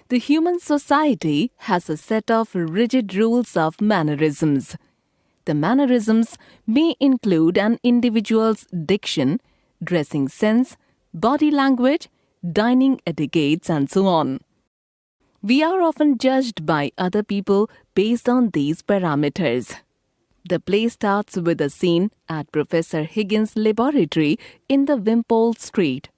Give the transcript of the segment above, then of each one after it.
The human society has a set of rigid rules of mannerisms. The mannerisms may include an individual's diction, dressing sense, body language, dining etiquettes, and so on. We are often judged by other people based on these parameters. The play starts with a scene at Professor Higgins' laboratory in the Wimpole Street.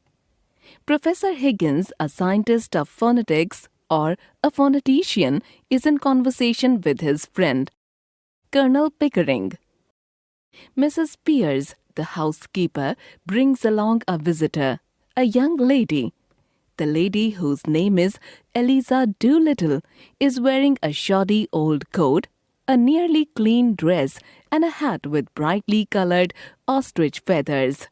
Professor Higgins, a scientist of phonetics or a phonetician, is in conversation with his friend, Colonel Pickering. Mrs. Pierce, the housekeeper, brings along a visitor, a young lady. The lady, whose name is Eliza Doolittle, is wearing a shoddy old coat, a nearly clean dress, and a hat with brightly colored ostrich feathers.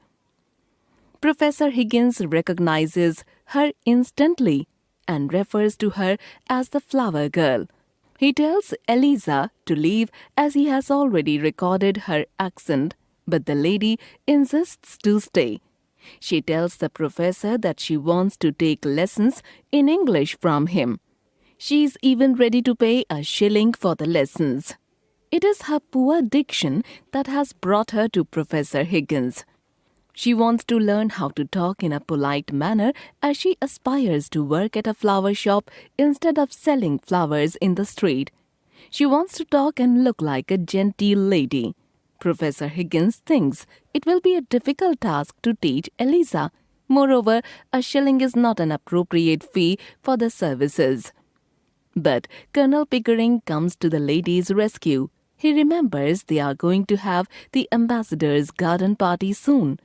Professor Higgins recognizes her instantly and refers to her as the flower girl. He tells Eliza to leave as he has already recorded her accent, but the lady insists to stay. She tells the professor that she wants to take lessons in English from him. She is even ready to pay a shilling for the lessons. It is her poor diction that has brought her to Professor Higgins. She wants to learn how to talk in a polite manner as she aspires to work at a flower shop instead of selling flowers in the street. She wants to talk and look like a genteel lady. Professor Higgins thinks it will be a difficult task to teach Eliza. Moreover, a shilling is not an appropriate fee for the services. But Colonel Pickering comes to the lady's rescue. He remembers they are going to have the ambassador's garden party soon.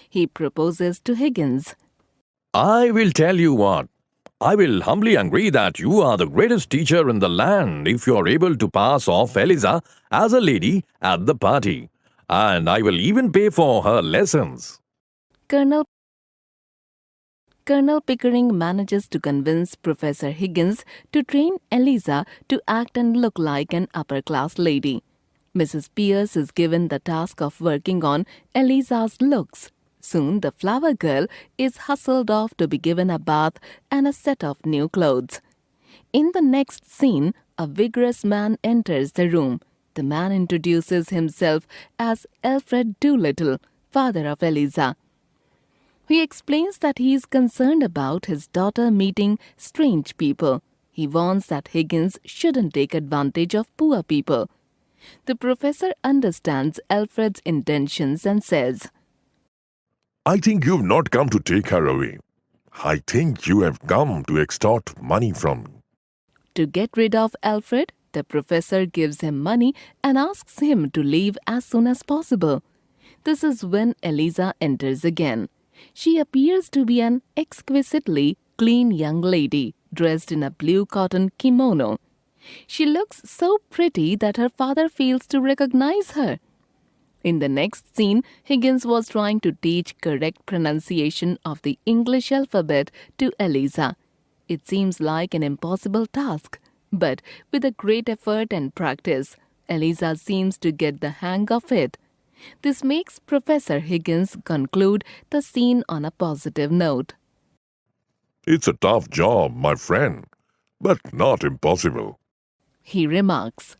He proposes to Higgins. I will tell you what. I will humbly agree that you are the greatest teacher in the land if you are able to pass off Eliza as a lady at the party. And I will even pay for her lessons. Colonel Pickering manages to convince Professor Higgins to train Eliza to act and look like an upper-class lady. Mrs. Pierce is given the task of working on Eliza's looks. Soon the flower girl is hustled off to be given a bath and a set of new clothes. In the next scene, a vigorous man enters the room. The man introduces himself as Alfred Doolittle, father of Eliza. He explains that he is concerned about his daughter meeting strange people. He warns that Higgins shouldn't take advantage of poor people. The professor understands Alfred's intentions and says, I think you've not come to take her away. I think you have come to extort money from me. To get rid of Alfred, the professor gives him money and asks him to leave as soon as possible. This is when Eliza enters again. She appears to be an exquisitely clean young lady, dressed in a blue cotton kimono. She looks so pretty that her father fails to recognize her. In the next scene, Higgins was trying to teach correct pronunciation of the English alphabet to Eliza. It seems like an impossible task, but with a great effort and practice, Eliza seems to get the hang of it. This makes Professor Higgins conclude the scene on a positive note. It's a tough job, my friend, but not impossible. He remarks.